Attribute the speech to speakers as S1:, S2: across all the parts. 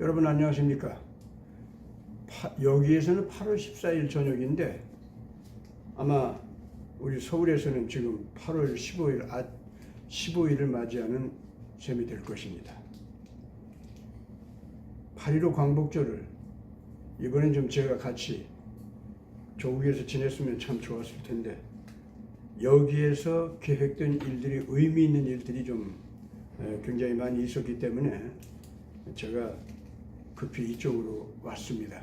S1: 여러분 안녕하십니까? 여기에서는 8월 14일 저녁인데 아마 우리 서울에서는 지금 8월 15일을 맞이하는 셈이 될 것입니다. 8.15 광복절을 이번엔 좀 제가 같이 조국에서 지냈으면 참 좋았을 텐데 여기에서 계획된 일들이 의미 있는 일들이 좀 굉장히 많이 있었기 때문에 제가 급히 이쪽으로 왔습니다.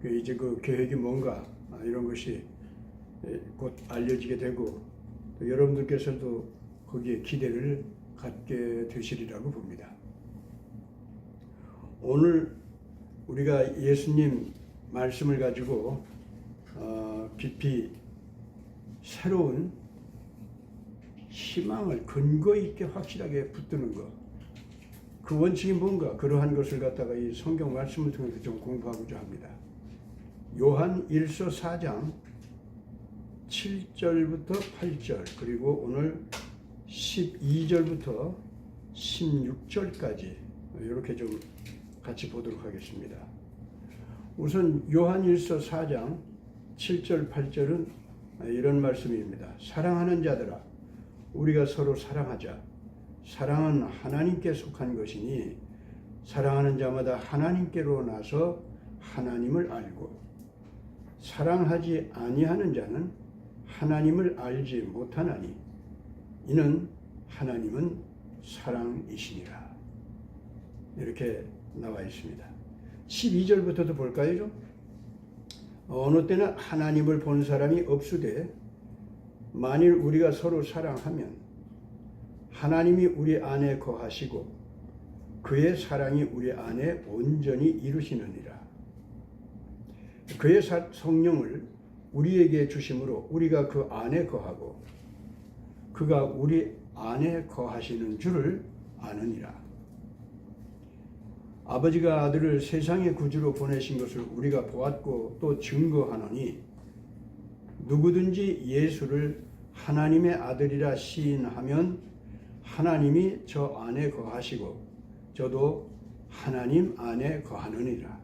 S1: 이제 그 계획이 뭔가 이런 것이 곧 알려지게 되고 또 여러분들께서도 거기에 기대를 갖게 되시리라고 봅니다. 오늘 우리가 예수님 말씀을 가지고 깊이 새로운 희망을 근거 있게 확실하게 붙드는 것, 그 원칙이 뭔가 그러한 것을 갖다가 이 성경 말씀을 통해서 좀 공부하고자 합니다. 요한 1서 4장 7절부터 8절 그리고 오늘 12절부터 16절까지 이렇게 좀 같이 보도록 하겠습니다. 우선 요한 1서 4장 7절 8절은 이런 말씀입니다. 사랑하는 자들아 우리가 서로 사랑하자. 사랑은 하나님께 속한 것이니 사랑하는 자마다 하나님께로 나서 하나님을 알고 사랑하지 아니하는 자는 하나님을 알지 못하나니 이는 하나님은 사랑이시니라. 이렇게 나와 있습니다. 12절부터도 볼까요? 좀? 어느 때는 하나님을 본 사람이 없으되 만일 우리가 서로 사랑하면 하나님이 우리 안에 거하시고 그의 사랑이 우리 안에 온전히 이루시느니라. 그의 성령을 우리에게 주심으로 우리가 그 안에 거하고 그가 우리 안에 거하시는 줄을 아느니라. 아버지가 아들을 세상의 구주로 보내신 것을 우리가 보았고 또 증거하노니 누구든지 예수를 하나님의 아들이라 시인하면 하나님이 저 안에 거하시고 저도 하나님 안에 거하느니라.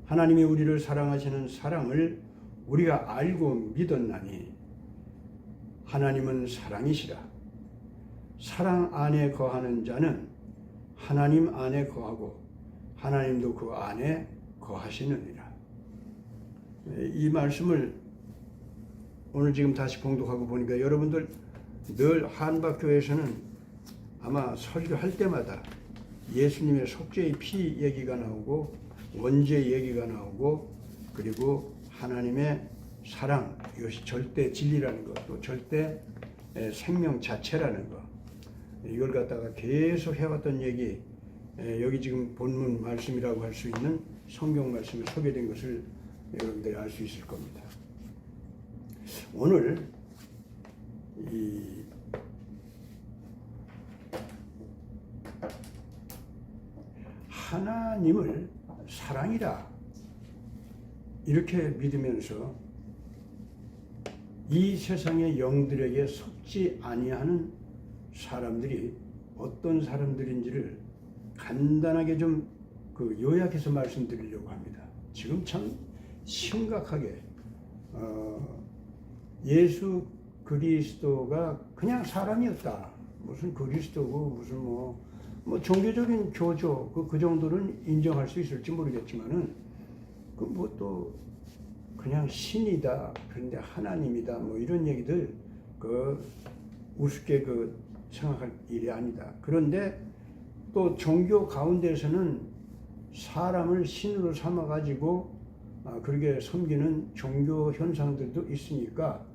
S1: 하나님이 우리를 사랑하시는 사랑을 우리가 알고 믿었나니 하나님은 사랑이시라. 사랑 안에 거하는 자는 하나님 안에 거하고 하나님도 그 안에 거하시느니라. 이 말씀을 오늘 지금 다시 봉독하고 보니까 여러분들 늘 한박교회에서는 아마 설교할 때마다 예수님의 속죄의 피 얘기가 나오고 원죄 얘기가 나오고 그리고 하나님의 사랑, 이것이 절대 진리라는 것, 또 절대 생명 자체라는 것, 이걸 갖다가 계속 해왔던 얘기, 여기 지금 본문 말씀이라고 할 수 있는 성경 말씀에 소개된 것을 여러분들이 알 수 있을 겁니다. 오늘 이 하나님을 사랑이라 이렇게 믿으면서 이 세상의 영들에게 속지 아니하는 사람들이 어떤 사람들인지를 간단하게 좀 요약해서 말씀드리려고 합니다. 지금 참 심각하게 예수 그리스도가 그냥 사람이었다. 무슨 그리스도고 무슨 뭐 종교적인 교조 그 정도는 인정할 수 있을지 모르겠지만은 또 그냥 신이다. 그런데 하나님이다. 뭐 이런 얘기들 우습게 생각할 일이 아니다. 그런데 또 종교 가운데서는 사람을 신으로 삼아 가지고 그렇게 섬기는 종교 현상들도 있으니까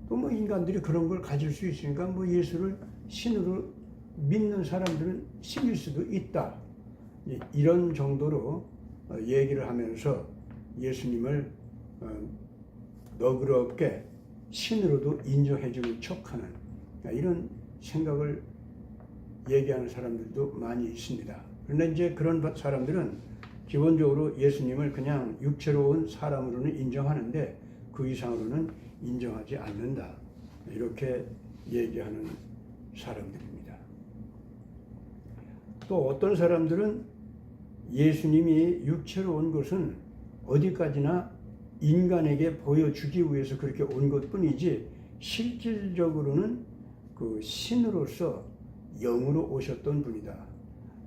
S1: 또 인간들이 그런 걸 가질 수 있으니까 예수를 신으로 믿는 사람들은 신일 수도 있다. 이런 정도로 얘기를 하면서 예수님을 너그럽게 신으로도 인정해주는 척하는 이런 생각을 얘기하는 사람들도 많이 있습니다. 그런데 이제 그런 사람들은 기본적으로 예수님을 그냥 육체로 온 사람으로는 인정하는데 그 이상으로는 인정하지 않는다. 이렇게 얘기하는 사람들입니다. 또 어떤 사람들은 예수님이 육체로 온 것은 어디까지나 인간에게 보여주기 위해서 그렇게 온 것뿐이지 실질적으로는 그 신으로서 영으로 오셨던 분이다.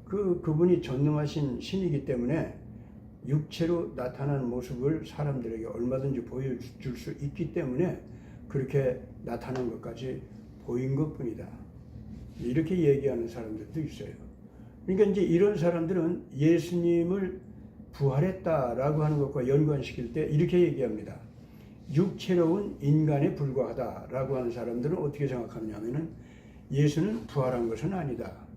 S1: 그분이 전능하신 신이기 때문에 육체로 나타난 모습을 사람들에게 얼마든지 보여줄 수 있기 때문에 그렇게 나타난 것까지 보인 것뿐이다. 이렇게 얘기하는 사람들도 있어요. 그러니까 이제 이런 사람들은 예수님을 부활했다라고 하는 것과 연관시킬 때 이렇게 얘기합니다. 육체로운 인간에 불과하다라고 하는 사람들은 어떻게 생각하느냐 하면은 예수는 부활한 것은 아니다.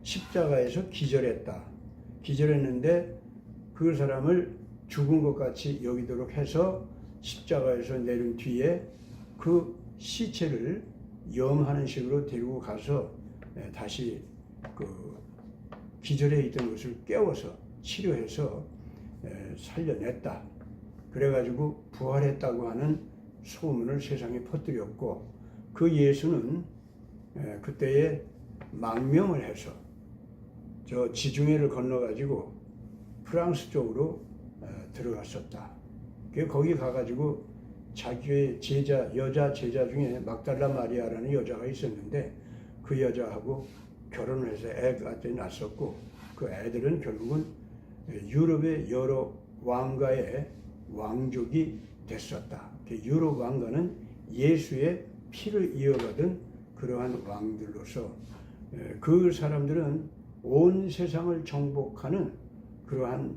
S1: 십자가에서 기절했다. 기절했는데 그 사람을 죽은 것 같이 여기도록 해서 십자가에서 내린 뒤에 그 시체를 염하는 식으로 데리고 가서 다시 그 기절해 있던 것을 깨워서 치료해서 살려냈다. 그래가지고 부활했다고 하는 소문을 세상에 퍼뜨렸고 그 예수는 그때에 망명을 해서 저 지중해를 건너가지고 프랑스 쪽으로 들어갔었다. 거기 가가지고 자기의 제자, 여자 제자 중에 막달라 마리아라는 여자가 있었는데 그 여자하고 결혼을 해서 애가 낳았었고 그 애들은 결국은 유럽의 여러 왕가의 왕족이 됐었다. 유럽 왕가는 예수의 피를 이어받은 그러한 왕들로서 그 사람들은 온 세상을 정복하는 그러한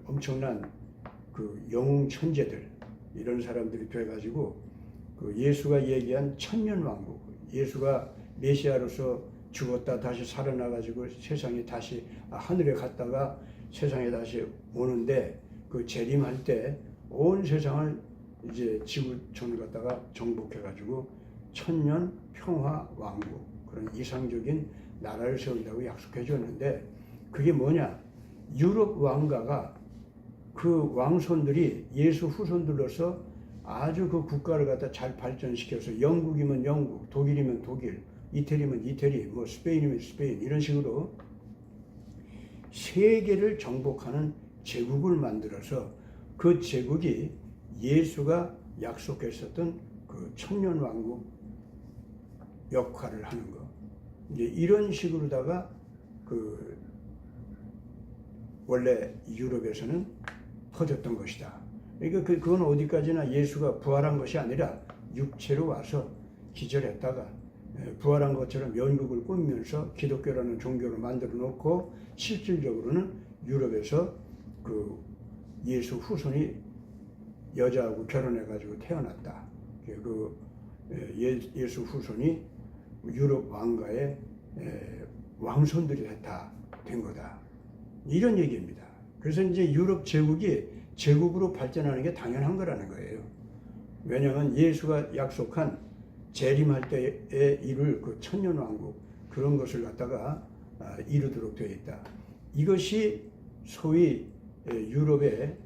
S1: 엄청난 그 영웅 천재들 이런 사람들이 돼가지고 그 예수가 얘기한 천년왕국, 예수가 메시아로서 죽었다 다시 살아나가지고 세상에 다시 하늘에 갔다가 세상에 다시 오는데 그 재림할 때 온 세상을 이제 지구촌을 갖다가 정복해가지고 천년 평화 왕국 그런 이상적인 나라를 세운다고 약속해 줬는데 그게 뭐냐? 유럽 왕가가 그 왕손들이 예수 후손들로서 아주 그 국가를 갖다 잘 발전시켜서 영국이면 영국, 독일이면 독일, 이태리면 이태리, 뭐 스페인이면 스페인 이런 식으로 세계를 정복하는 제국을 만들어서 그 제국이 예수가 약속했었던 그 천년왕국 역할을 하는 거. 이제 이런 식으로다가 그 원래 유럽에서는 퍼졌던 것이다. 그러니까 그건 어디까지나 예수가 부활한 것이 아니라 육체로 와서 기절했다가 부활한 것처럼 연극을 꾸미면서 기독교라는 종교를 만들어 놓고 실질적으로는 유럽에서 그 예수 후손이 여자하고 결혼해가지고 태어났다. 그 예수 후손이 유럽 왕가의 왕손들이 다 된 거다. 이런 얘기입니다. 그래서 이제 유럽 제국이 제국으로 발전하는 게 당연한 거라는 거예요. 왜냐하면 예수가 약속한 재림할 때에 이룰 그 천년왕국 그런 것을 갖다가 이루도록 되어 있다. 이것이 소위 유럽의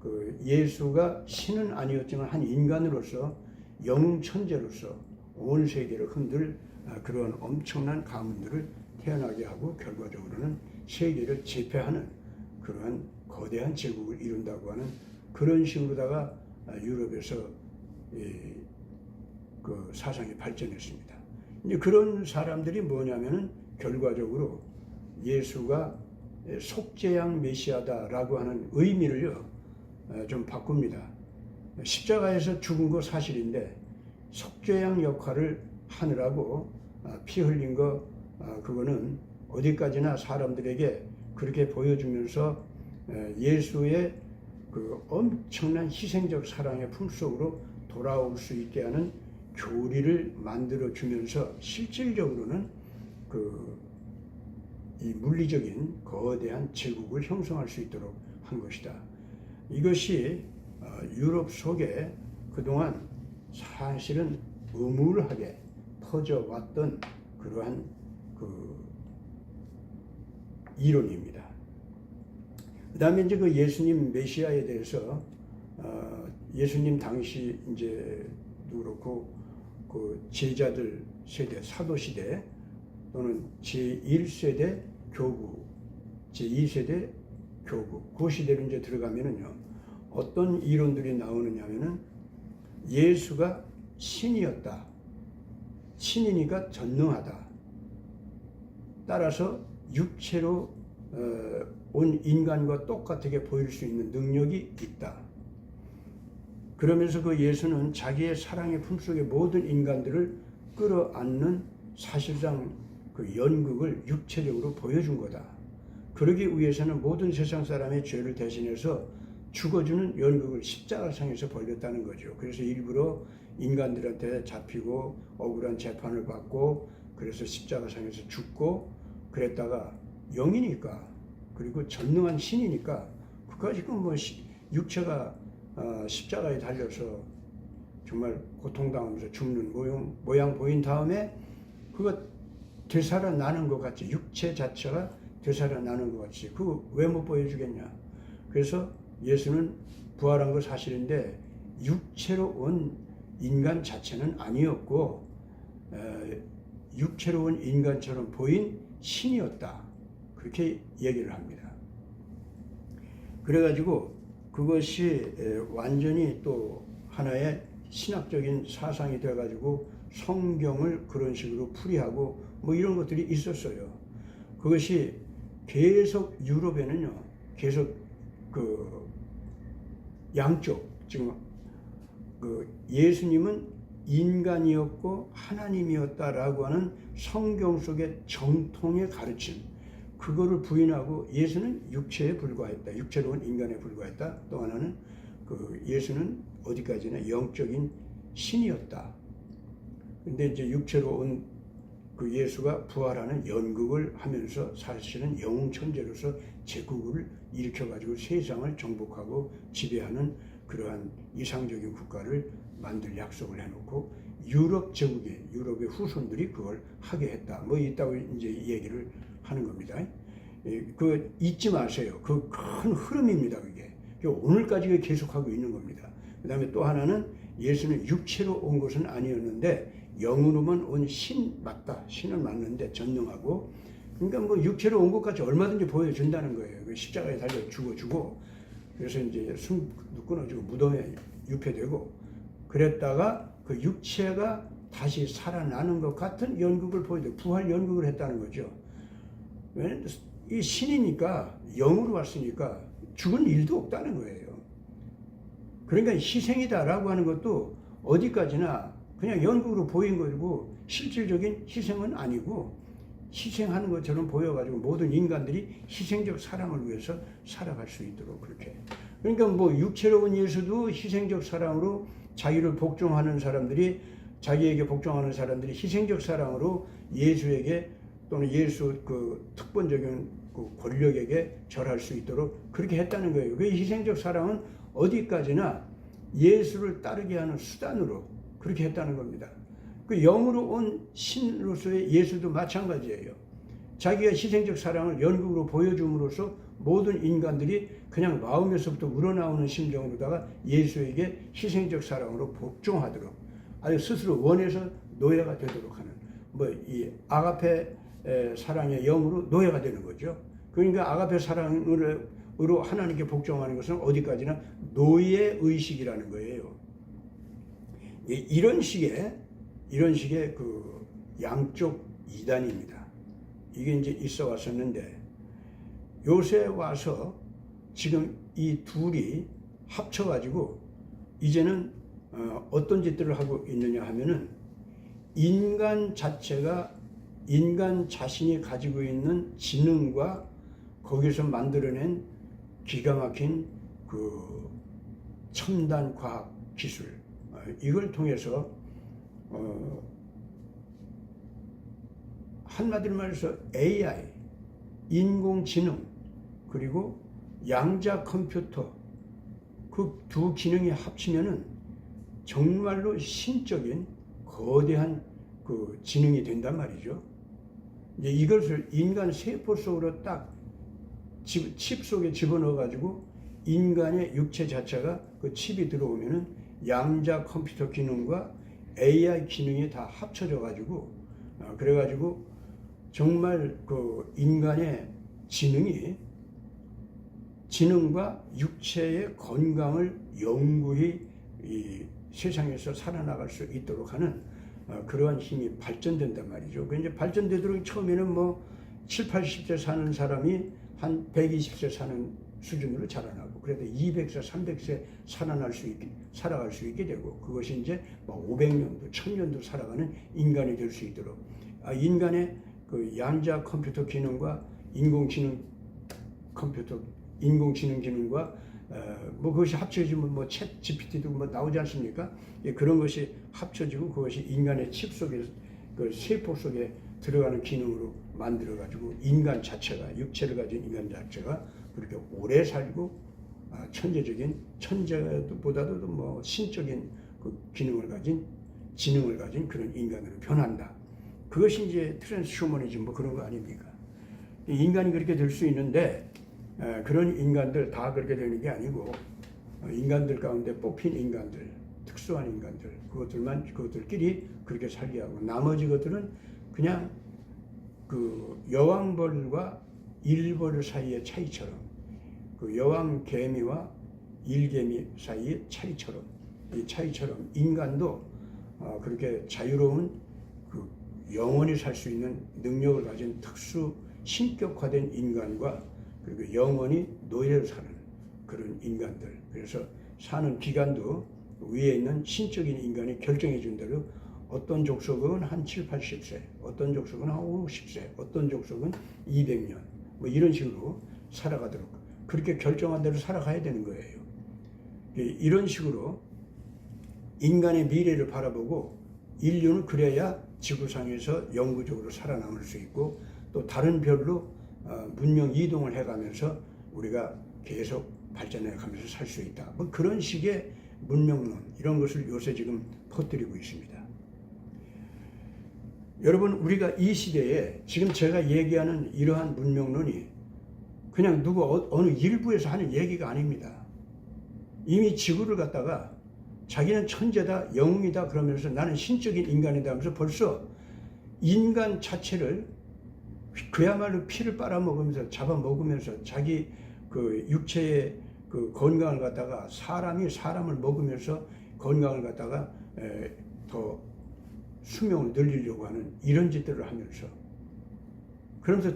S1: 그 예수가 신은 아니었지만 한 인간으로서 영웅 천재로서 온 세계를 흔들 그런 엄청난 가문들을 태어나게 하고 결과적으로는 세계를 제패하는 그러한 거대한 제국을 이룬다고 하는 그런 식으로다가 유럽에서 그 사상이 발전했습니다. 이제 그런 사람들이 뭐냐면은 결과적으로 예수가 속죄양 메시아다라고 하는 의미를요 좀 바꿉니다. 십자가에서 죽은 거 사실인데 속죄양 역할을 하느라고 피 흘린 거 그거는 어디까지나 사람들에게 그렇게 보여주면서 예수의 그 엄청난 희생적 사랑의 품속으로 돌아올 수 있게 하는 교리를 만들어 주면서 실질적으로는 이 물리적인 거대한 제국을 형성할 수 있도록 한 것이다. 이것이 유럽 속에 그동안 사실은 음울하게 퍼져왔던 그러한 그 이론입니다. 그 다음에 이제 그 예수님 메시아에 대해서 예수님 당시 이제도 그렇고 그 제자들 세대, 사도 시대 또는 제1세대 교구, 제2세대 교구, 그 시대로 이제 들어가면은요, 어떤 이론들이 나오느냐면은 예수가 신이었다. 신이니까 전능하다. 따라서 육체로 온 인간과 똑같게 보일 수 있는 능력이 있다. 그러면서 그 예수는 자기의 사랑의 품속에 모든 인간들을 끌어안는 사실상 그 연극을 육체적으로 보여준 거다. 그러기 위해서는 모든 세상 사람의 죄를 대신해서 죽어주는 연극을 십자가상에서 벌였다는 거죠. 그래서 일부러 인간들한테 잡히고 억울한 재판을 받고 그래서 십자가상에서 죽고 그랬다가 영이니까 그리고 전능한 신이니까 그까지 뭐 육체가 십자가에 달려서 정말 고통당하면서 죽는 모양 보인 다음에 그거 되살아나는 것 같이 육체 자체가 되살아나는 것 같이 그거 왜 못 보여주겠냐. 그래서 예수는 부활한 거 사실인데 육체로 온 인간 자체는 아니었고 육체로 온 인간처럼 보인 신이었다. 그렇게 얘기를 합니다. 그래가지고 그것이 완전히 또 하나의 신학적인 사상이 돼가지고 성경을 그런 식으로 풀이하고 뭐 이런 것들이 있었어요. 그것이 계속 유럽에는요, 계속 그 양쪽 지금 그 예수님은 인간이었고 하나님이었다라고 하는 성경 속의 정통의 가르침, 그거를 부인하고 예수는 육체에 불과했다. 육체로 온 인간에 불과했다. 또 하나는 그 예수는 어디까지나 영적인 신이었다. 근데 이제 육체로 온 그 예수가 부활하는 연극을 하면서 사실은 영웅 천재로서 제국을 일으켜가지고 세상을 정복하고 지배하는 그러한 이상적인 국가를 만들 약속을 해놓고 유럽 제국의 유럽의 후손들이 그걸 하게 했다. 뭐 있다고 이제 얘기를 하는 겁니다. 그 잊지 마세요. 그 큰 흐름입니다. 그게 오늘까지 계속하고 있는 겁니다. 그 다음에 또 하나는 예수는 육체로 온 것은 아니었는데 영으로만 온 신 맞다. 신은 맞는데 전능하고 그러니까 뭐 육체로 온 것까지 얼마든지 보여준다는 거예요. 십자가에 달려 죽어주고 그래서 이제 숨도 끊어지고 무덤에 유폐되고 그랬다가 그 육체가 다시 살아나는 것 같은 연극을 보여줘. 부활 연극을 했다는 거죠. 왜냐면 이 신이니까 영으로 왔으니까 죽은 일도 없다는 거예요. 그러니까 희생이다라고 하는 것도 어디까지나 그냥 연극으로 보인 거고 실질적인 희생은 아니고 희생하는 것처럼 보여가지고 모든 인간들이 희생적 사랑을 위해서 살아갈 수 있도록 그렇게. 그러니까 뭐 육체로 온 예수도 희생적 사랑으로 자기를 복종하는 사람들이 자기에게 복종하는 사람들이 희생적 사랑으로 예수에게 또는 예수 그 특권적인 그 권력에게 절할 수 있도록 그렇게 했다는 거예요. 그 희생적 사랑은 어디까지나 예수를 따르게 하는 수단으로 그렇게 했다는 겁니다. 그 영으로 온 신으로서의 예수도 마찬가지예요. 자기가 희생적 사랑을 연극으로 보여줌으로써 모든 인간들이 그냥 마음에서부터 우러나오는 심정으로다가 예수에게 희생적 사랑으로 복종하도록 아주 스스로 원해서 노예가 되도록 하는 뭐 이 아가페 사랑의 영으로 노예가 되는 거죠. 그러니까 아가페 사랑으로 하나님께 복종하는 것은 어디까지나 노예 의식이라는 거예요. 이런 식의 그 양쪽 이단입니다. 이게 이제 있어 왔었는데 요새 와서 지금 이 둘이 합쳐가지고 이제는 어떤 짓들을 하고 있느냐 하면은 인간 자체가 인간 자신이 가지고 있는 지능과 거기서 만들어낸 기가 막힌 그 첨단 과학 기술 이걸 통해서 한마디로 말해서 AI, 인공지능 그리고 양자 컴퓨터 그 두 기능이 합치면은 정말로 신적인 거대한 그 지능이 된단 말이죠. 이제 이것을 인간 세포 속으로 딱 칩 속에 집어넣어 가지고 인간의 육체 자체가 그 칩이 들어오면은 양자 컴퓨터 기능과 AI 기능이 다 합쳐져 가지고 그래 가지고 정말 그 인간의 지능이 지능과 육체의 건강을 영구히 이 세상에서 살아나갈 수 있도록 하는 그러한 힘이 발전된단 말이죠. 그 이제 발전되도록 처음에는 뭐 7, 80세 사는 사람이 한 120세 사는 수준으로 자라나고, 그래도 200세, 300세 살아갈 수 있게 되고, 그것이 이제 뭐 500년도, 1000년도 살아가는 인간이 될 수 있도록, 인간의 그 양자 컴퓨터 기능과 인공지능 기능과 뭐 그것이 합쳐지면 뭐 챗 GPT도 뭐 나오지 않습니까? 예, 그런 것이 합쳐지고 그것이 인간의 칩 속에, 그 세포 속에 들어가는 기능으로 만들어 가지고 인간 자체가, 육체를 가진 인간 자체가 그렇게 오래 살고 천재보다도 뭐 신적인 그 기능을 가진, 지능을 가진 그런 인간으로 변한다. 그것이 이제 트랜스휴머니즘 뭐 그런 거 아닙니까? 인간이 그렇게 될 수 있는데, 그런 인간들 다 그렇게 되는 게 아니고, 인간들 가운데 뽑힌 인간들, 특수한 인간들, 그것들끼리 그렇게 살게 하고, 나머지 것들은 그냥 그 여왕벌과 일벌 사이의 차이처럼, 그 여왕개미와 일개미 사이의 차이처럼, 이 차이처럼 인간도 그렇게 자유로운 그 영원히 살 수 있는 능력을 가진 특수 신격화된 인간과, 그리고 영원히 노예로 사는 그런 인간들, 그래서 사는 기간도 위에 있는 신적인 인간이 결정해 준 대로 어떤 족속은 한 7, 80세, 어떤 족속은 한 50세, 어떤 족속은 200년, 뭐 이런 식으로 살아가도록 그렇게 결정한 대로 살아가야 되는 거예요. 이런 식으로 인간의 미래를 바라보고 인류는 그래야 지구상에서 영구적으로 살아남을 수 있고, 또 다른 별로 문명 이동을 해가면서 우리가 계속 발전해 가면서 살 수 있다. 뭐 그런 식의 문명론, 이런 것을 요새 지금 퍼뜨리고 있습니다. 여러분, 우리가 이 시대에 지금 제가 얘기하는 이러한 문명론이 그냥 누구 어느 일부에서 하는 얘기가 아닙니다. 이미 지구를 갖다가 자기는 천재다, 영웅이다 그러면서 나는 신적인 인간이다 하면서 벌써 인간 자체를 그야말로 피를 빨아먹으면서 잡아먹으면서 자기 그 육체의 그 건강을 갖다가, 사람이 사람을 먹으면서 건강을 갖다가 더 수명을 늘리려고 하는 이런 짓들을 하면서, 그러면서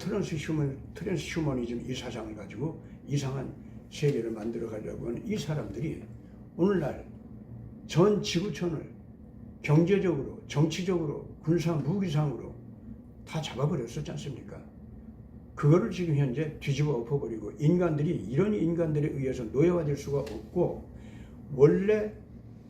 S1: 트랜스휴머니즘 이 사상을 가지고 이상한 세계를 만들어 가려고 하는 이 사람들이 오늘날 전 지구촌을 경제적으로, 정치적으로, 군사 무기상으로 다 잡아버렸었지 않습니까? 그거를 지금 현재 뒤집어 엎어버리고, 인간들이 이런 인간들에 의해서 노예화될 수가 없고, 원래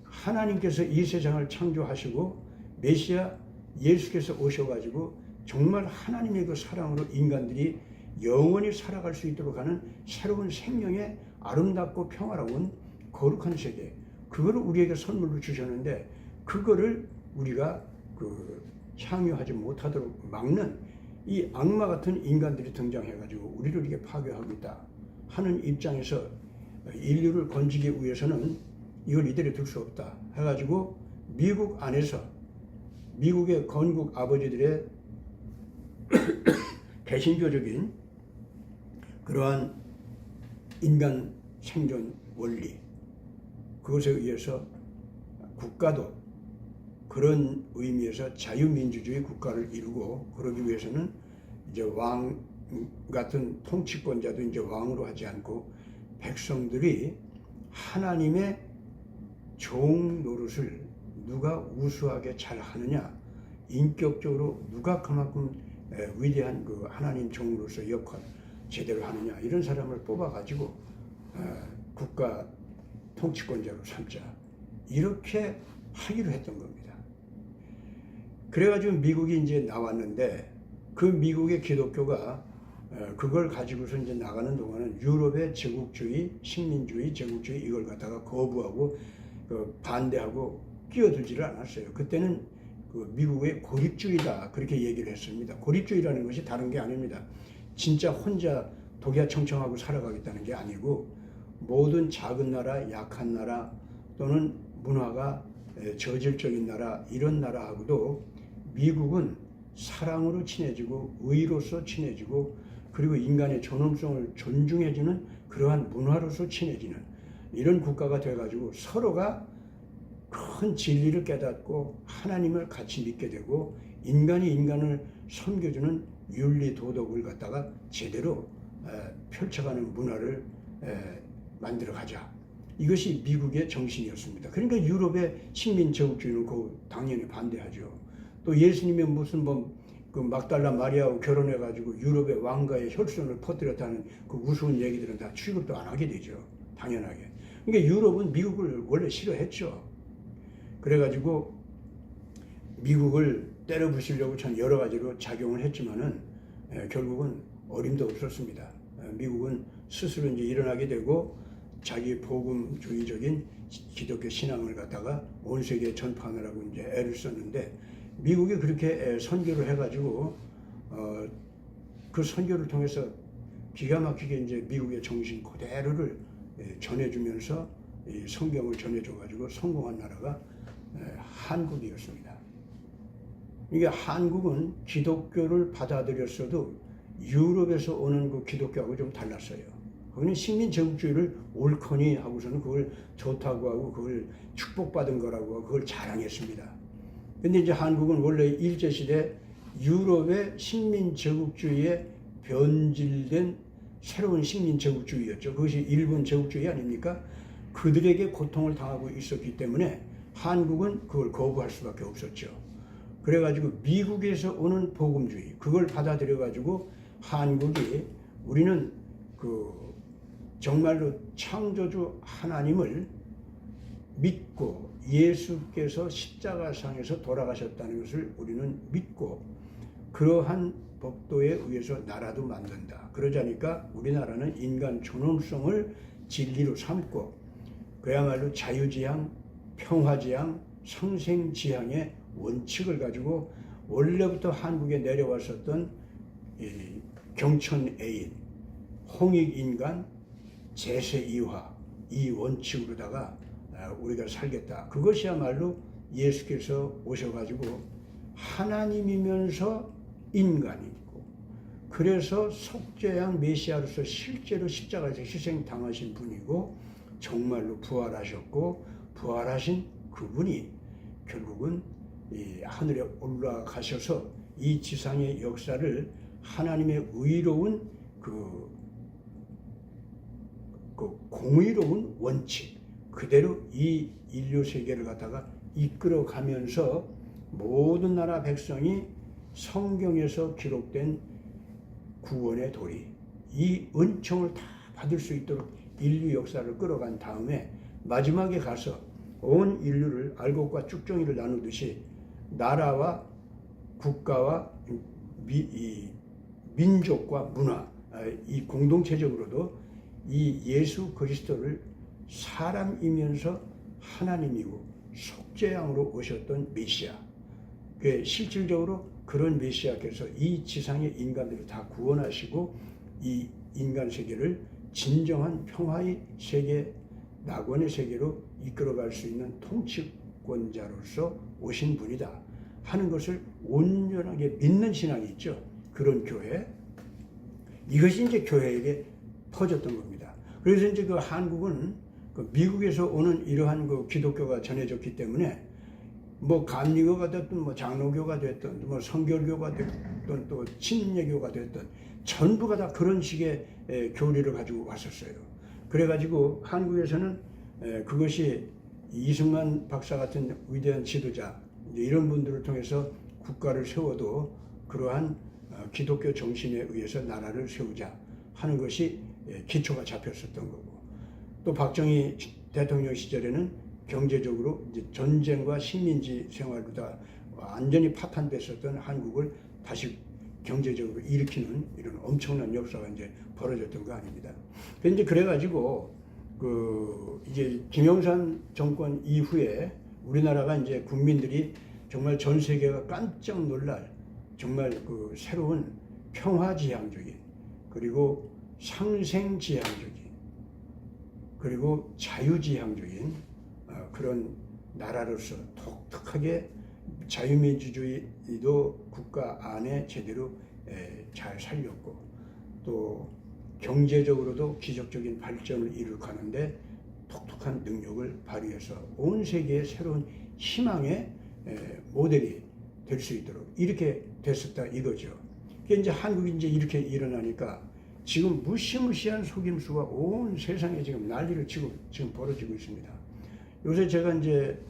S1: 하나님께서 이 세상을 창조하시고 메시아 예수께서 오셔가지고 정말 하나님의 그 사랑으로 인간들이 영원히 살아갈 수 있도록 하는 새로운 생명의 아름답고 평화로운 거룩한 세계, 그거를 우리에게 선물로 주셨는데, 그거를 우리가 향유하지 못하도록 막는 이 악마 같은 인간들이 등장해가지고 우리를 이렇게 파괴하고 있다 하는 입장에서, 인류를 건지기 위해서는 이걸 이대로 둘 수 없다 해가지고 미국 안에서 미국의 건국 아버지들의 개신교적인 그러한 인간 생존 원리, 그것에 의해서 국가도 그런 의미에서 자유민주주의 국가를 이루고, 그러기 위해서는 이제 왕 같은 통치권자도 이제 왕으로 하지 않고 백성들이 하나님의 종 노릇을 누가 우수하게 잘 하느냐, 인격적으로 누가 그만큼 위대한 그 하나님 종으로서 역할 제대로 하느냐, 이런 사람을 뽑아가지고 국가 통치권자로 삼자, 이렇게 하기로 했던 겁니다. 그래가지고 미국이 이제 나왔는데, 그 미국의 기독교가 그걸 가지고서 이제 나가는 동안은 유럽의 제국주의, 식민주의, 제국주의 이걸 갖다가 거부하고 반대하고 끼어들지를 않았어요. 그때는 그 미국의 고립주의다 그렇게 얘기를 했습니다. 고립주의라는 것이 다른 게 아닙니다. 진짜 혼자 독야청청하고 살아가겠다는 게 아니고, 모든 작은 나라, 약한 나라, 또는 문화가 저질적인 나라, 이런 나라하고도 미국은 사랑으로 친해지고 의로서 친해지고, 그 그리고 인간의 존엄성을 존중해주는 그러한 문화로서 친해지는 이런 국가가 돼가지고 서로가 큰 진리를 깨닫고 하나님을 같이 믿게 되고 인간이 인간을 섬겨주는 윤리 도덕을 갖다가 제대로 펼쳐가는 문화를 만들어가자. 이것이 미국의 정신이었습니다. 그러니까 유럽의 식민 제국주의는 당연히 반대하죠. 또 예수님이 무슨 그 막달라 마리아하고 결혼해가지고 유럽의 왕가의 혈손을 퍼뜨렸다는 그 우스운 얘기들은 다 취급도 안 하게 되죠. 당연하게. 그러니까 유럽은 미국을 원래 싫어했죠. 그래가지고 미국을 때려 부수려고 참 여러 가지로 작용을 했지만은 결국은 어림도 없었습니다. 미국은 스스로 이제 일어나게 되고 자기 복음주의적인 기독교 신앙을 갖다가 온 세계에 전파하느라고 이제 애를 썼는데 미국이 그렇게 선교를 해가지고 그 선교를 통해서 기가 막히게 이제 미국의 정신 그대로를 전해주면서 이 성경을 전해줘가지고 성공한 나라가 한국이었습니다. 이게 한국은 기독교를 받아들였어도 유럽에서 오는 그 기독교하고 좀 달랐어요. 거기는 식민 제국주의를 옳거니 하고서는 그걸 좋다고 하고 그걸 축복받은 거라고 하고 그걸 자랑했습니다. 근데 이제 한국은 원래 일제시대 유럽의 식민 제국주의에 변질된 새로운 식민 제국주의였죠. 그것이 일본 제국주의 아닙니까? 그들에게 고통을 당하고 있었기 때문에 한국은 그걸 거부할 수밖에 없었죠. 그래가지고 미국에서 오는 복음주의 그걸 받아들여가지고 한국이 우리는 그 정말로 창조주 하나님을 믿고 예수께서 십자가상에서 돌아가셨다는 것을 우리는 믿고 그러한 법도에 의해서 나라도 만든다. 그러자니까 우리나라는 인간 존엄성을 진리로 삼고 그야말로 자유지향, 평화지향, 상생지향의 원칙을 가지고 원래부터 한국에 내려왔었던 경천애인, 홍익인간, 제세이화 이 원칙으로다가 우리가 살겠다. 그것이야말로 예수께서 오셔가지고 하나님이면서 인간이고 그래서 속죄양 메시아로서 실제로 십자가에서 희생당하신 분이고 정말로 부활하셨고 부활하신 그분이 결국은 이 하늘에 올라가셔서 이 지상의 역사를 하나님의 의로운 그 공의로운 원칙 그대로 이 인류 세계를 갖다가 이끌어가면서 모든 나라 백성이 성경에서 기록된 구원의 도리 이 은총을 다 받을 수 있도록 인류 역사를 끌어간 다음에 마지막에 가서 온 인류를 알곡과 쭉정이를 나누듯이 나라와 국가와 민족과 문화 이 공동체적으로도 이 예수 그리스도를 사람이면서 하나님이고 속죄양으로 오셨던 메시아 실질적으로 그런 메시아께서 이 지상의 인간들을 다 구원하시고 이 인간 세계를 진정한 평화의 세계 낙원의 세계로 이끌어갈 수 있는 통치권자로서 오신 분이다 하는 것을 온전하게 믿는 신앙이 있죠. 그런 교회 이것이 이제 교회에게 퍼졌던 겁니다. 그래서 이제 그 한국은 그 미국에서 오는 이러한 그 기독교가 전해졌기 때문에 뭐 감리교가 됐든 뭐 장로교가 됐든 뭐 성결교가 됐든 또 침례교가 됐든 전부가 다 그런 식의 교리를 가지고 왔었어요. 그래가지고 한국에서는 그것이 이승만 박사 같은 위대한 지도자 이런 분들을 통해서 국가를 세워도 그러한 기독교 정신에 의해서 나라를 세우자 하는 것이 기초가 잡혔었던 거고 또 박정희 대통령 시절에는 경제적으로 이제 전쟁과 식민지 생활로 다 완전히 파탄됐었던 한국을 다시 경제적으로 일으키는 이런 엄청난 역사가 이제 벌어졌던 거 아닙니다. 이제 그래가지고 이제 김영삼 정권 이후에 우리나라가 이제 국민들이 정말 전 세계가 깜짝 놀랄 정말 그 새로운 평화지향적인 그리고 상생지향적인 그리고 자유지향적인 그런 나라로서 독특하게 자유민주주의도 국가 안에 제대로 잘 살렸고 또 경제적으로도 기적적인 발전을 이룩하는데 독특한 능력을 발휘해서 온 세계의 새로운 희망의 모델이 될 수 있도록 이렇게 됐었다 이거죠. 이제 한국이 이제 이렇게 일어나니까 지금 무시무시한 속임수가 온 세상에 지금 난리를 치고 지금 벌어지고 있습니다. 요새 제가 이제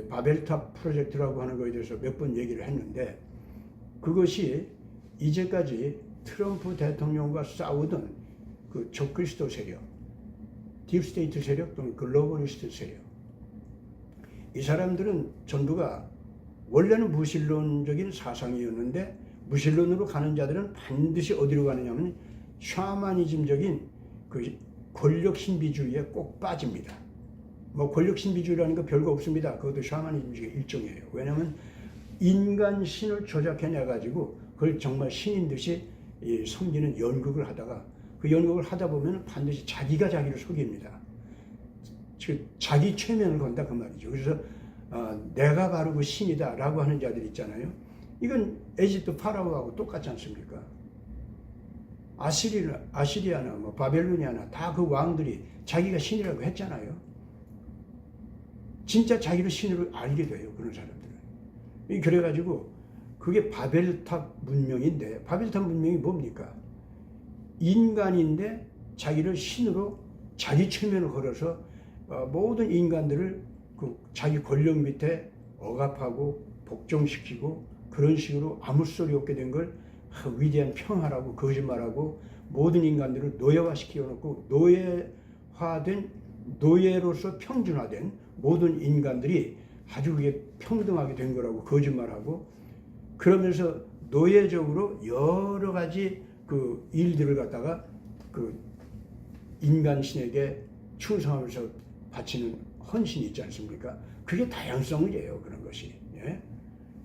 S1: 바벨탑 프로젝트라고 하는 거에 대해서 몇 번 얘기를 했는데 그것이 이제까지 트럼프 대통령과 싸우던 그 적그리스도 세력, 딥스테이트 세력 또는 글로벌리스트 세력, 이 사람들은 전부가 원래는 무신론적인 사상이었는데 무신론으로 가는 자들은 반드시 어디로 가느냐면 샤머니즘적인 그 권력 신비주의에 꼭 빠집니다. 뭐 권력 신비주의라는 거 별거 없습니다. 그것도 샤머니즘의 일종이에요. 왜냐하면 인간 신을 조작해내 가지고 그걸 정말 신인 듯이 섬기는 연극을 하다가 그 연극을 하다 보면 반드시 자기가 자기를 속입니다. 즉 자기 최면을 건다 그 말이죠. 그래서 내가 바로 그 신이다 라고 하는 자들 있잖아요. 이건 에집트 파라오하고 똑같지 않습니까? 아시리아나 뭐 바벨로니아나 다 그 왕들이 자기가 신이라고 했잖아요. 진짜 자기를 신으로 알게 돼요. 그런 사람들은. 그래가지고 그게 바벨탑 문명인데 바벨탑 문명이 뭡니까? 인간인데 자기를 신으로 자기 최면을 걸어서 모든 인간들을 그 자기 권력 밑에 억압하고 복종시키고 그런 식으로 아무 소리 없게 된 걸 위대한 평화라고 거짓말하고 모든 인간들을 노예화시켜 놓고 노예화된 노예로서 평준화된 모든 인간들이 아주 그게 평등하게 된 거라고 거짓말하고 그러면서 노예적으로 여러 가지 그 일들을 갖다가 그 인간신에게 충성하면서 바치는 헌신이 있지 않습니까? 그게 다양성이에요. 그런 것이. 예?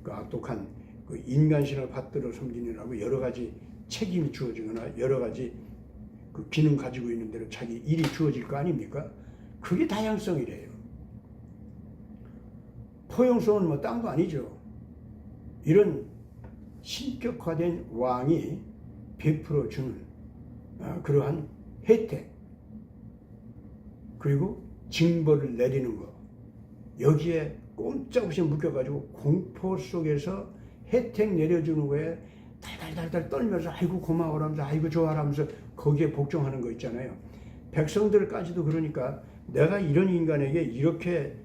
S1: 그 악독한 그 인간신을 받들어 섬기느라고 여러 가지 책임이 주어지거나 여러 가지 그 기능 가지고 있는 대로 자기 일이 주어질 거 아닙니까? 그게 다양성이래요. 포용성은 뭐 딴 거 아니죠. 이런 신격화된 왕이 베풀어 주는 그러한 혜택 그리고 징벌을 내리는 거 여기에 꼼짝없이 묶여가지고 공포 속에서 혜택 내려주는 거에 달달달달 떨면서 아이고 고마워라면서 아이고 좋아라면서 거기에 복종하는 거 있잖아요. 백성들까지도 그러니까 내가 이런 인간에게 이렇게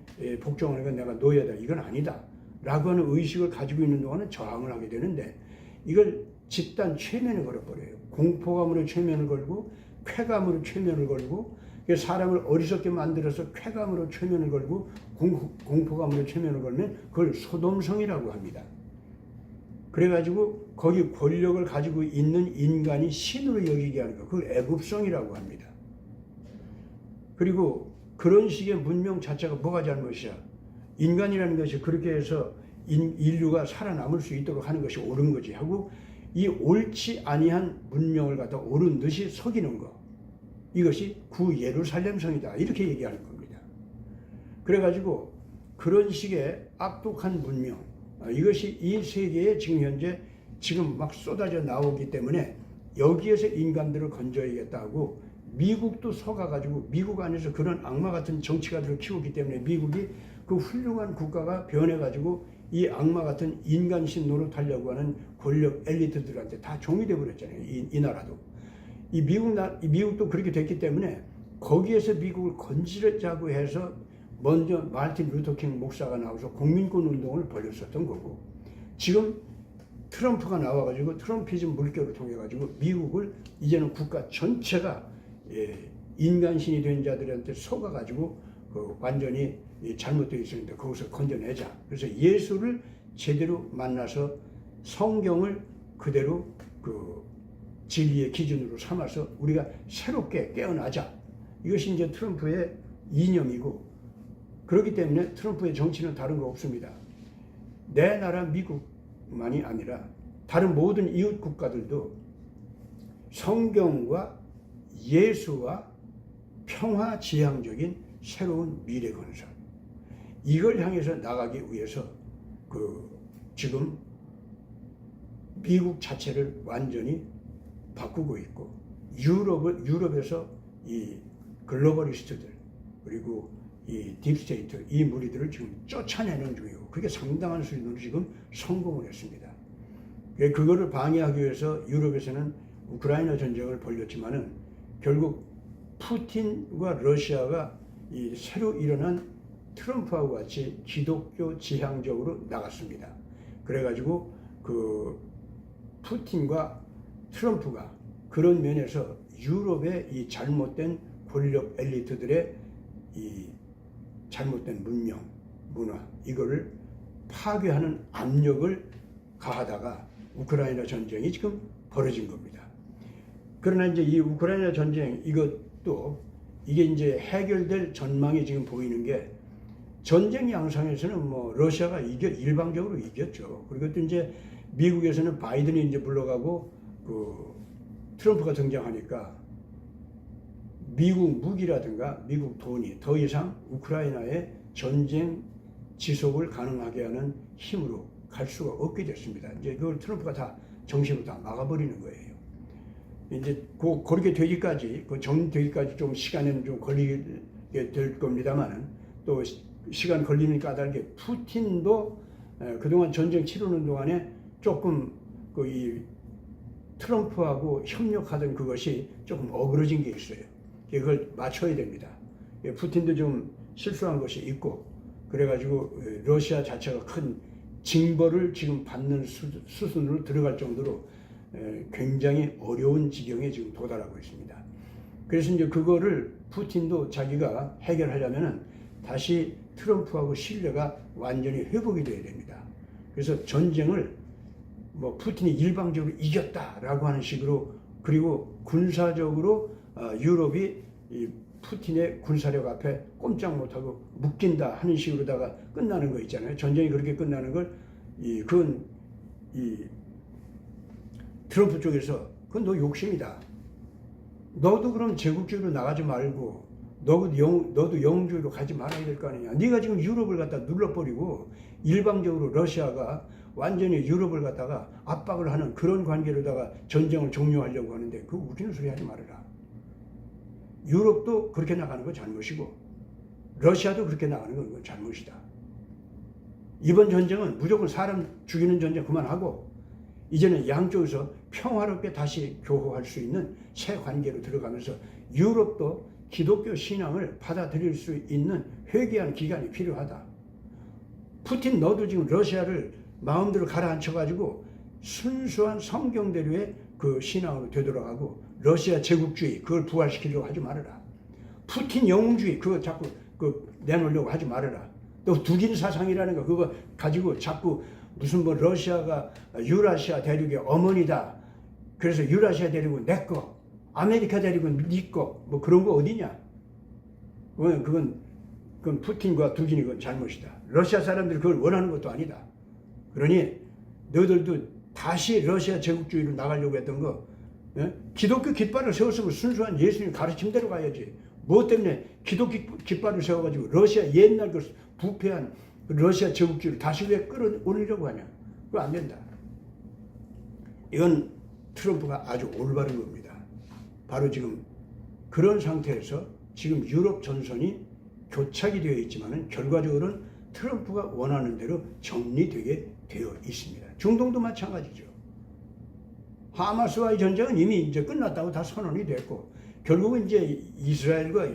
S1: 복종하는 건 내가 노예다 이건 아니다 라고 하는 의식을 가지고 있는 동안은 저항을 하게 되는데 이걸 집단 최면을 걸어버려요. 공포감으로 최면을 걸고 쾌감으로 최면을 걸고 사람을 어리석게 만들어서 쾌감으로 최면을 걸고 공포감으로 최면을 걸면 그걸 소돔성이라고 합니다. 그래가지고 거기 권력을 가지고 있는 인간이 신으로 여기게 하는 거 그걸 애굽성이라고 합니다. 그리고 그런 식의 문명 자체가 뭐가 잘못이야? 인간이라는 것이 그렇게 해서 인류가 살아남을 수 있도록 하는 것이 옳은 거지 하고 이 옳지 아니한 문명을 갖다 옳은 듯이 속이는 거 이것이 구 예루살렘성이다 이렇게 얘기하는 겁니다. 그래가지고 그런 식의 악독한 문명 이것이 이 세계에 지금 현재 지금 막 쏟아져 나오기 때문에 여기에서 인간들을 건져야겠다고 미국도 속아가지고 미국 안에서 그런 악마 같은 정치가들을 키우기 때문에 미국이 그 훌륭한 국가가 변해가지고 이 악마 같은 인간신 노릇하려고 하는 권력 엘리트들한테 다 종이 되어버렸잖아요. 이 나라도. 이 미국도 그렇게 됐기 때문에 거기에서 미국을 건지려자고 해서 먼저 마틴 루터킹 목사가 나와서 국민권 운동을 벌였었던 거고 지금 트럼프가 나와가지고 트럼피즘 물결을 통해가지고 미국을 이제는 국가 전체가 인간신이 된 자들한테 속아가지고 완전히 잘못되어 있으니까 거기서 건져내자. 그래서 예수를 제대로 만나서 성경을 그대로 그 진리의 기준으로 삼아서 우리가 새롭게 깨어나자. 이것이 이제 트럼프의 이념이고 그렇기 때문에 트럼프의 정치는 다른 거 없습니다. 내 나라 미국만이 아니라 다른 모든 이웃 국가들도 성경과 예수와 평화 지향적인 새로운 미래 건설 이걸 향해서 나가기 위해서 지금 미국 자체를 완전히 바꾸고 있고 유럽에서 이 글로벌리스트들 그리고 이 딥스테이트 이 무리들을 지금 쫓아내는 중이고 그게 상당한 수준으로 지금 성공을 했습니다. 그거를 방해하기 위해서 유럽에서는 우크라이나 전쟁을 벌였지만은 결국 푸틴과 러시아가 이 새로 일어난 트럼프하고 같이 기독교 지향적으로 나갔습니다. 그래가지고 그 푸틴과 트럼프가 그런 면에서 유럽의 이 잘못된 권력 엘리트들의 이 잘못된 문명, 문화 이거를 파괴하는 압력을 가하다가 우크라이나 전쟁이 지금 벌어진 겁니다. 그러나 이제 이 우크라이나 전쟁 이것도 이게 이제 해결될 전망이 지금 보이는 게 전쟁 양상에서는 뭐 러시아가 일방적으로 이겼죠. 그리고 또 이제 미국에서는 바이든이 이제 물러가고 그 트럼프가 등장하니까 미국 무기라든가 미국 돈이 더 이상 우크라이나의 전쟁 지속을 가능하게 하는 힘으로 갈 수가 없게 됐습니다. 이제 그걸 트럼프가 다 정식으로 다 막아버리는 거예요. 이제 그렇게 되기까지, 정되기까지 좀 시간은 좀 걸리게 될 겁니다만은 또 시간 걸리는 까닭에 푸틴도 그동안 전쟁 치르는 동안에 조금 이 트럼프하고 협력하던 그것이 조금 어그러진 게 있어요. 그걸 맞춰야 됩니다. 푸틴도 좀 실수한 것이 있고 그래가지고 러시아 자체가 큰 징벌을 지금 받는 수순으로 들어갈 정도로 굉장히 어려운 지경에 지금 도달하고 있습니다. 그래서 이제 그거를 푸틴도 자기가 해결하려면은 다시 트럼프하고 신뢰가 완전히 회복이 돼야 됩니다. 그래서 전쟁을 뭐 푸틴이 일방적으로 이겼다라고 하는 식으로 그리고 군사적으로 유럽이 이 푸틴의 군사력 앞에 꼼짝 못하고 묶인다 하는 식으로다가 끝나는 거 있잖아요. 전쟁이 그렇게 끝나는 걸 그건 트럼프 쪽에서 그건 너 욕심이다. 너도 그럼 제국주의로 나가지 말고 너도 영웅주의로 가지 말아야 될 거 아니냐. 네가 지금 유럽을 갖다 눌러버리고 일방적으로 러시아가 완전히 유럽을 갖다가 압박을 하는 그런 관계로다가 전쟁을 종료하려고 하는데 그 웃기는 소리 하지 말아라. 유럽도 그렇게 나가는 건 잘못이고 러시아도 그렇게 나가는 건 잘못이다. 이번 전쟁은 무조건 사람 죽이는 전쟁 그만하고 이제는 양쪽에서 평화롭게 다시 교류할 수 있는 새 관계로 들어가면서 유럽도 기독교 신앙을 받아들일 수 있는 회개하는 기간이 필요하다. 푸틴 너도 지금 러시아를 마음대로 가라앉혀가지고 순수한 성경대로의 그 신앙으로 되돌아가고 러시아 제국주의 그걸 부활시키려고 하지 말아라. 푸틴 영웅주의 그거 자꾸 내놓으려고 하지 말아라. 또 독일 사상이라는 거 그거 가지고 자꾸 무슨 뭐 러시아가 유라시아 대륙의 어머니다. 그래서 유라시아 대륙은 내 거, 아메리카 대륙은 네 거, 뭐 그런 거 어디냐? 그건 푸틴과 독일이 그건 잘못이다. 러시아 사람들이 그걸 원하는 것도 아니다. 그러니 너희들도 다시 러시아 제국주의로 나가려고 했던 거 기독교 깃발을 세웠으면 순수한 예수님 가르침대로 가야지. 뭐 때문에 기독교 깃발을 세워가지고 러시아 옛날 그 부패한 러시아 제국주의를 다시 왜 끌어올리려고 하냐. 그거 안 된다. 이건 트럼프가 아주 올바른 겁니다. 바로 지금 그런 상태에서 지금 유럽 전선이 교착이 되어 있지만은 결과적으로는 트럼프가 원하는 대로 정리되게 되어 있습니다. 중동도 마찬가지죠. 하마스와의 전쟁은 이미 이제 끝났다고 다 선언이 됐고 결국은 이제 이스라엘과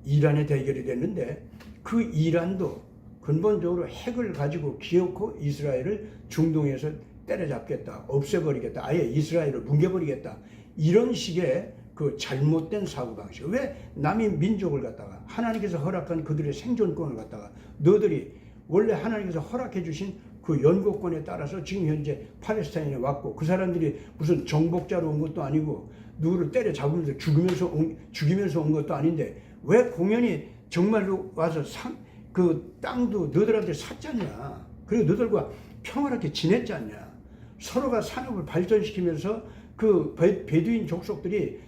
S1: 이란의 대결이 됐는데 그 이란도 근본적으로 핵을 가지고 기어코 이스라엘을 중동에서 때려잡겠다, 없애버리겠다, 아예 이스라엘을 뭉개버리겠다 이런 식의 그 잘못된 사고방식. 왜 남의 민족을 갖다가 하나님께서 허락한 그들의 생존권을 갖다가 너들이 원래 하나님께서 허락해 주신 그 연고권에 따라서 지금 현재 팔레스타인에 왔고 그 사람들이 무슨 정복자로 온 것도 아니고 누구를 때려잡으면서 죽이면서 온 것도 아닌데 왜 공연히 정말로 와서 그 땅도 너들한테 샀잖냐. 그리고 너들과 평화롭게 지냈지 않냐. 서로가 산업을 발전시키면서 그 베두인 족속들이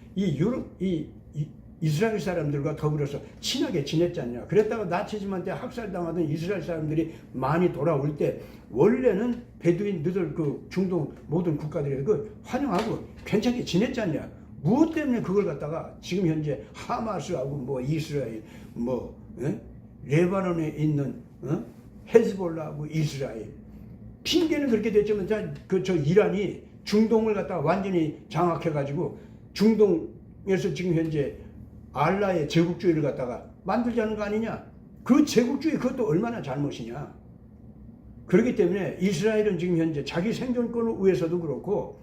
S1: 이스라엘 사람들과 더불어서 친하게 지냈지 않냐. 그랬다가 나치즘한테 학살당하던 이스라엘 사람들이 많이 돌아올 때 원래는 베두인 너들 그 중동 모든 국가들이 그 환영하고 괜찮게 지냈지 않냐. 무엇 때문에 그걸 갖다가 지금 현재 하마스하고 뭐 이스라엘 뭐 레바논에 있는 헤즈볼라하고 이스라엘 핑계는 그렇게 됐지만 저 이란이 중동을 갖다가 완전히 장악해가지고 중동에서 지금 현재 알라의 제국주의를 갖다가 만들자는 거 아니냐? 그 제국주의 그것도 얼마나 잘못이냐? 그렇기 때문에 이스라엘은 지금 현재 자기 생존권을 위해서도 그렇고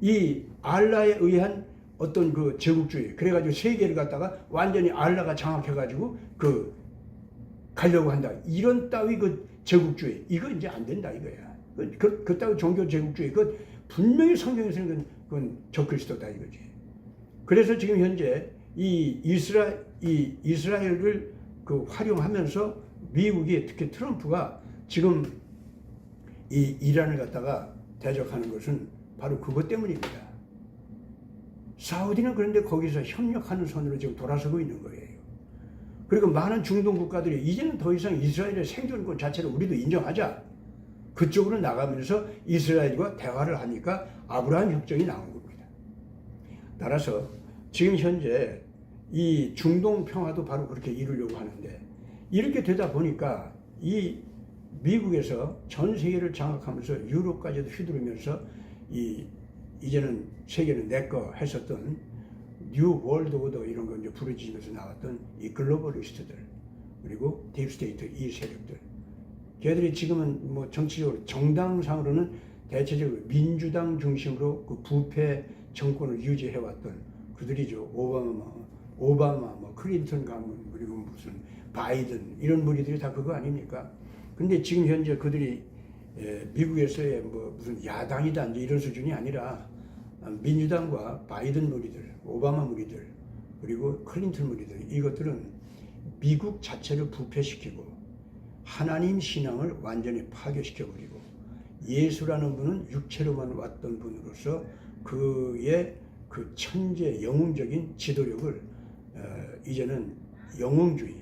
S1: 이 알라에 의한 어떤 그 제국주의 그래가지고 세계를 갖다가 완전히 알라가 장악해가지고 그 가려고 한다. 이런 따위 그 제국주의 이거 이제 안 된다 이거야. 그 따위 종교 제국주의 그 분명히 성경에서는 그건 적그리스도다 이거지. 그래서 지금 현재 이 이스라엘을 그 활용하면서 미국이 특히 트럼프가 지금 이 이란을 갖다가 대적하는 것은 바로 그것 때문입니다. 사우디는 그런데 거기서 협력하는 선으로 지금 돌아서고 있는 거예요. 그리고 많은 중동 국가들이 이제는 더 이상 이스라엘의 생존권 자체를 우리도 인정하자. 그쪽으로 나가면서 이스라엘과 대화를 하니까 아브라함 협정이 나온 겁니다. 따라서 지금 현재 이 중동 평화도 바로 그렇게 이루려고 하는데 이렇게 되다 보니까 이 미국에서 전 세계를 장악하면서 유럽까지도 휘두르면서 이제는 세계는 내 거 했었던 뉴 월드 오더 이런 거 이제 부르짖으면서 나왔던 이 글로벌리스트들 그리고 딥스테이트 이 세력들 걔들이 지금은 뭐 정치적으로 정당상으로는 대체적으로 민주당 중심으로 그 부패 정권을 유지해왔던 그들이죠. 오바마, 뭐 클린턴 가문 그리고 무슨 바이든 이런 무리들이 다 그거 아닙니까? 근데 지금 현재 그들이 미국에서의 뭐 무슨 야당이다 이제 이런 수준이 아니라 민주당과 바이든 무리들, 오바마 무리들 그리고 클린턴 무리들 이것들은 미국 자체를 부패시키고 하나님 신앙을 완전히 파괴시켜버리고 예수라는 분은 육체로만 왔던 분으로서 그의 그 천재 영웅적인 지도력을 이제는 영웅주의,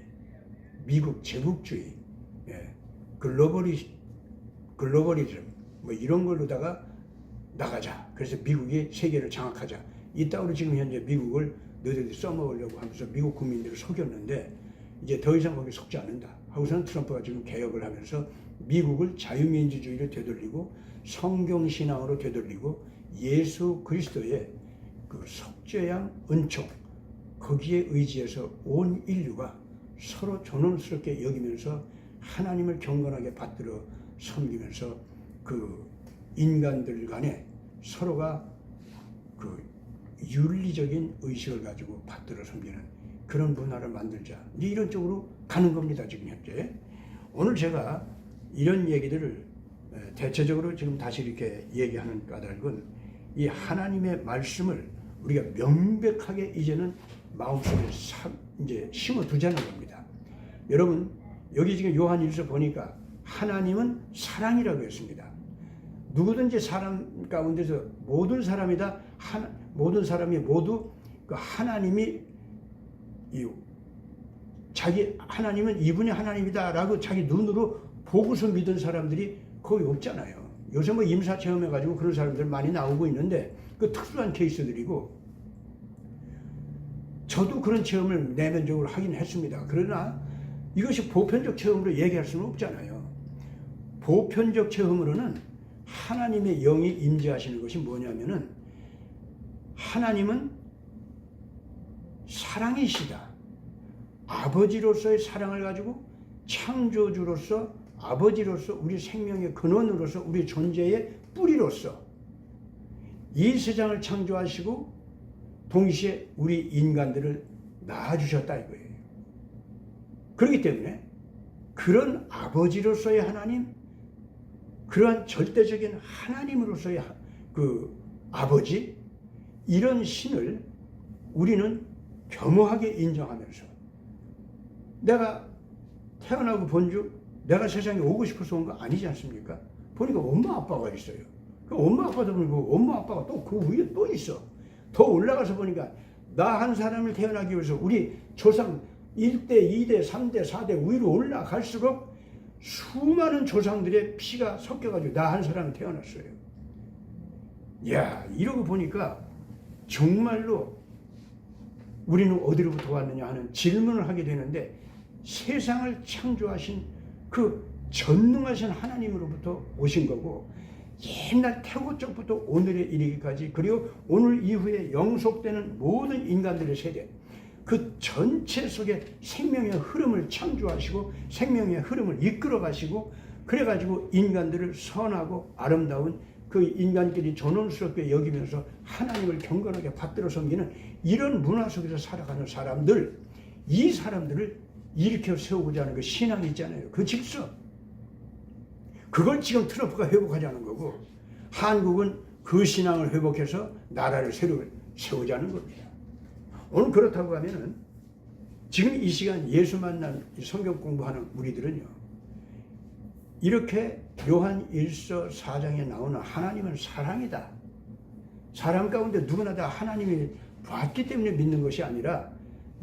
S1: 미국 제국주의, 글로벌리즘 뭐 이런 걸로다가 나가자. 그래서 미국이 세계를 장악하자. 이따위로 지금 현재 미국을 너희들이 써먹으려고 하면서 미국 국민들을 속였는데 이제 더 이상 거기 속지 않는다. 하고서는 트럼프가 지금 개혁을 하면서 미국을 자유민주주의로 되돌리고 성경신앙으로 되돌리고 예수 그리스도의 그 속죄양 은총 거기에 의지해서 온 인류가 서로 존엄스럽게 여기면서 하나님을 경건하게 받들어 섬기면서 그 인간들 간에 서로가 그 윤리적인 의식을 가지고 받들어 섬기는 그런 문화를 만들자. 이제 이런 쪽으로 가는 겁니다. 지금 현재. 오늘 제가 이런 얘기들을 대체적으로 지금 다시 이렇게 얘기하는 까닭은 이 하나님의 말씀을 우리가 명백하게 이제는 마음속에 이제 심어두자는 겁니다. 여러분 여기 지금 요한일서 보니까 하나님은 사랑이라고 했습니다. 누구든지 사람 가운데서 모든 사람이 다 모든 사람이 모두 그 하나님이 자기 하나님은 이분이 하나님이다라고 자기 눈으로 보고서 믿은 사람들이 거의 없잖아요. 요새 뭐 임사 체험해가지고 그런 사람들 많이 나오고 있는데 그 특수한 케이스들이고 저도 그런 체험을 내면적으로 하긴 했습니다. 그러나 이것이 보편적 체험으로 얘기할 수는 없잖아요. 보편적 체험으로는 하나님의 영이 임재하시는 것이 뭐냐면은 하나님은 사랑이시다. 아버지로서의 사랑을 가지고 창조주로서 아버지로서 우리 생명의 근원으로서 우리 존재의 뿌리로서 이 세상을 창조하시고 동시에 우리 인간들을 낳아주셨다 이거예요. 그렇기 때문에 그런 아버지로서의 하나님, 그러한 절대적인 하나님으로서의 그 아버지, 이런 신을 우리는 겸허하게 인정하면서 내가 태어나고 본주 내가 세상에 오고 싶어서 온 거 아니지 않습니까? 보니까 엄마 아빠가 있어요. 그 엄마 아빠도 그리고 엄마 아빠가 또 그 위에 또 있어. 더 올라가서 보니까 나 한 사람을 태어나기 위해서 우리 조상 1대, 2대, 3대, 4대 위로 올라갈수록 수많은 조상들의 피가 섞여가지고 나 한 사람이 태어났어요. 이야, 이러고 보니까 정말로 우리는 어디로부터 왔느냐 하는 질문을 하게 되는데, 세상을 창조하신 그 전능하신 하나님으로부터 오신 거고, 옛날 태고 쪽부터 오늘에 이르기까지, 그리고 오늘 이후에 영속되는 모든 인간들의 세대, 그 전체 속에 생명의 흐름을 창조하시고 생명의 흐름을 이끌어 가시고, 그래가지고 인간들을 선하고 아름다운 그 인간끼리 존엄스럽게 여기면서 하나님을 경건하게 받들어 섬기는 이런 문화 속에서 살아가는 사람들, 이 사람들을 일으켜 세우고자 하는 그 신앙이 있잖아요. 그 질서. 그걸 지금 트럼프가 회복하자는 거고, 한국은 그 신앙을 회복해서 나라를 새로 세우자는 겁니다. 오늘 그렇다고 하면은 지금 이 시간 예수 만난 성경 공부하는 우리들은요, 이렇게 요한 1서 4장에 나오는 하나님은 사랑이다. 사람 가운데 누구나 다 하나님이 봤기 때문에 믿는 것이 아니라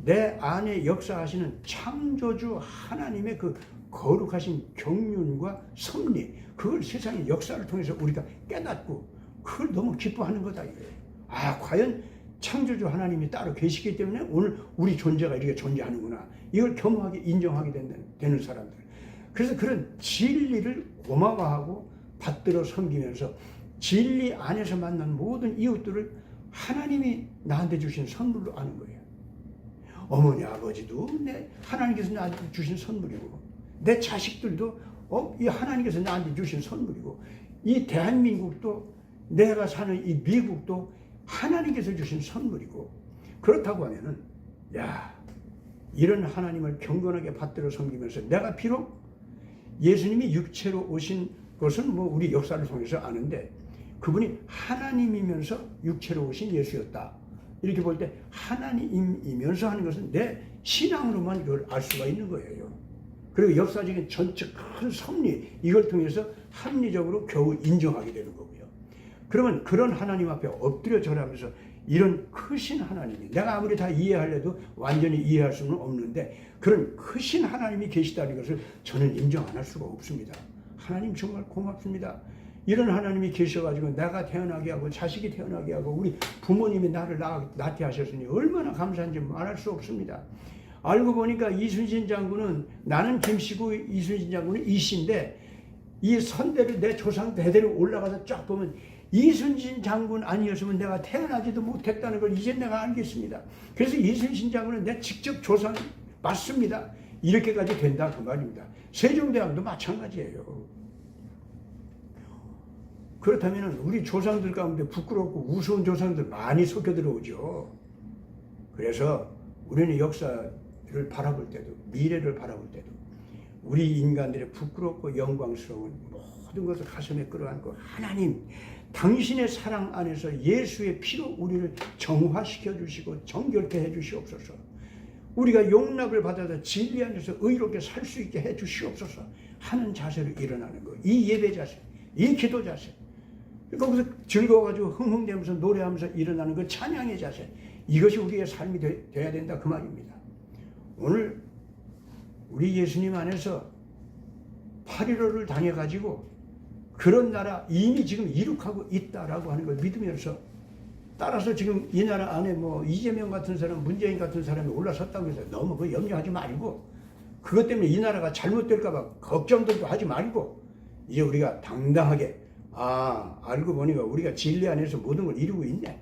S1: 내 안에 역사하시는 창조주 하나님의 그 거룩하신 경륜과 섭리, 그걸 세상의 역사를 통해서 우리가 깨닫고 그걸 너무 기뻐하는 거다 이거예요. 아, 과연 창조주 하나님이 따로 계시기 때문에 오늘 우리 존재가 이렇게 존재하는구나. 이걸 겸허하게 인정하게 되는 사람들. 그래서 그런 진리를 고마워하고 받들어 섬기면서 진리 안에서 만난 모든 이웃들을 하나님이 나한테 주신 선물로 아는 거예요. 어머니 아버지도 하나님께서 나한테 주신 선물이고, 내 자식들도 이 하나님께서 나한테 주신 선물이고, 이 대한민국도 내가 사는 이 미국도 하나님께서 주신 선물이고, 그렇다고 하면은 이런 하나님을 경건하게 받들어 섬기면서 내가 비록 예수님이 육체로 오신 것은 뭐 우리 역사를 통해서 아는데, 그분이 하나님이면서 육체로 오신 예수였다. 이렇게 볼 때 하나님이면서 하는 것은 내 신앙으로만 이걸 알 수가 있는 거예요. 그리고 역사적인 전체 큰 섭리, 이걸 통해서 합리적으로 겨우 인정하게 되는 거고요. 그러면 그런 하나님 앞에 엎드려 절하면서 이런 크신 하나님이, 내가 아무리 다 이해하려도 완전히 이해할 수는 없는데, 그런 크신 하나님이 계시다는 것을 저는 인정 안 할 수가 없습니다. 하나님 정말 고맙습니다. 이런 하나님이 계셔가지고 내가 태어나게 하고 자식이 태어나게 하고 우리 부모님이 나를 낳게 하셨으니 얼마나 감사한지 말할 수 없습니다. 알고 보니까 이순신 장군은, 나는 김씨고 이순신 장군은 이씨인데, 이 선대를 내 조상 대대로 올라가서 쫙 보면 이순신 장군 아니었으면 내가 태어나지도 못했다는 걸 이제 내가 알겠습니다. 그래서 이순신 장군은 내 직접 조상 맞습니다. 이렇게까지 된다 그 말입니다. 세종대왕도 마찬가지예요. 그렇다면 우리 조상들 가운데 부끄럽고 우스운 조상들 많이 섞여 들어오죠. 그래서 우리는 역사를 바라볼 때도, 미래를 바라볼 때도 우리 인간들의 부끄럽고 영광스러운 모든 것을 가슴에 끌어안고, 하나님 당신의 사랑 안에서 예수의 피로 우리를 정화시켜 주시고 정결케 해 주시옵소서. 우리가 용납을 받아서 진리 안에서 의롭게 살 수 있게 해 주시옵소서 하는 자세로 일어나는 거. 이 예배 자세, 이 기도 자세, 거기서 즐거워가지고 흥흥대면서 노래하면서 일어나는 그 찬양의 자세, 이것이 우리의 삶이 돼야 된다 그 말입니다. 오늘 우리 예수님 안에서 8.15를 당해가지고 그런 나라 이미 지금 이룩하고 있다라고 하는 걸 믿으면서, 따라서 지금 이 나라 안에 뭐 이재명 같은 사람, 문재인 같은 사람이 올라섰다고 해서 너무 그 염려하지 말고, 그것 때문에 이 나라가 잘못될까봐 걱정도 하지 말고, 이제 우리가 당당하게, 알고 보니까 우리가 진리 안에서 모든 걸 이루고 있네.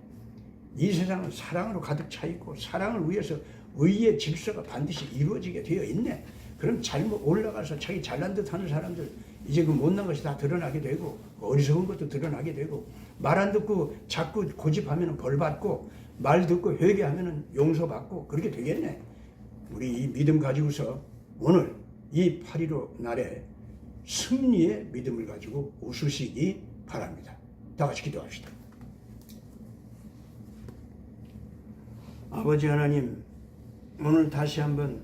S1: 이 세상은 사랑으로 가득 차 있고 사랑을 위해서 의의 질서가 반드시 이루어지게 되어 있네. 그럼 잘못 올라가서 자기 잘난 듯 하는 사람들, 이제 그 못난 것이 다 드러나게 되고 어리석은 것도 드러나게 되고, 말 안 듣고 자꾸 고집하면 벌 받고, 말 듣고 회개하면 용서받고, 그렇게 되겠네. 우리 이 믿음 가지고서 오늘 이 8.15 날에 승리의 믿음을 가지고 웃으시기 바랍니다. 다 같이 기도합시다. 아버지 하나님, 오늘 다시 한번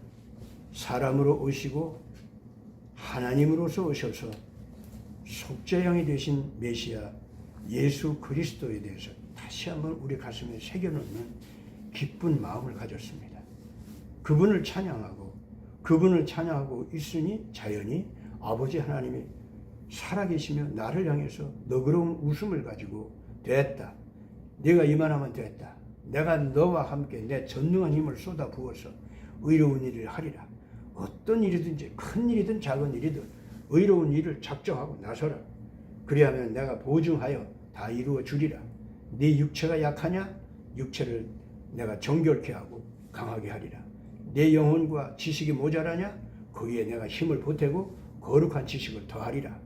S1: 사람으로 오시고 하나님으로서 오셔서 속죄양이 되신 메시아 예수 그리스도에 대해서 다시 한번 우리 가슴에 새겨놓는 기쁜 마음을 가졌습니다. 그분을 찬양하고 있으니 자연히 아버지 하나님이 살아계시며 나를 향해서 너그러운 웃음을 가지고, 됐다, 네가 이만하면 됐다, 내가 너와 함께 내 전능한 힘을 쏟아 부어서 의로운 일을 하리라. 어떤 일이든지 큰 일이든 작은 일이든 의로운 일을 작정하고 나서라. 그리하면 내가 보증하여 다 이루어 주리라. 네 육체가 약하냐? 육체를 내가 정결케 하고 강하게 하리라. 내 영혼과 지식이 모자라냐? 거기에 내가 힘을 보태고 거룩한 지식을 더하리라.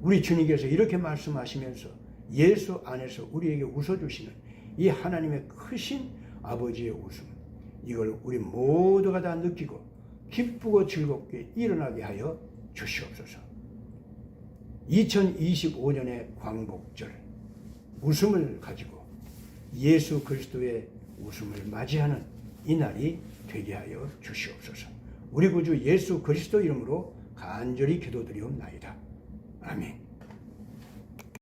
S1: 우리 주님께서 이렇게 말씀하시면서 예수 안에서 우리에게 웃어주시는 이 하나님의 크신 아버지의 웃음, 이걸 우리 모두가 다 느끼고 기쁘고 즐겁게 일어나게 하여 주시옵소서. 2025년의 광복절, 웃음을 가지고 예수 그리스도의 웃음을 맞이하는 이 날이 되게 하여 주시옵소서. 우리 구주 예수 그리스도 이름으로 간절히 기도드리옵나이다. 아멘.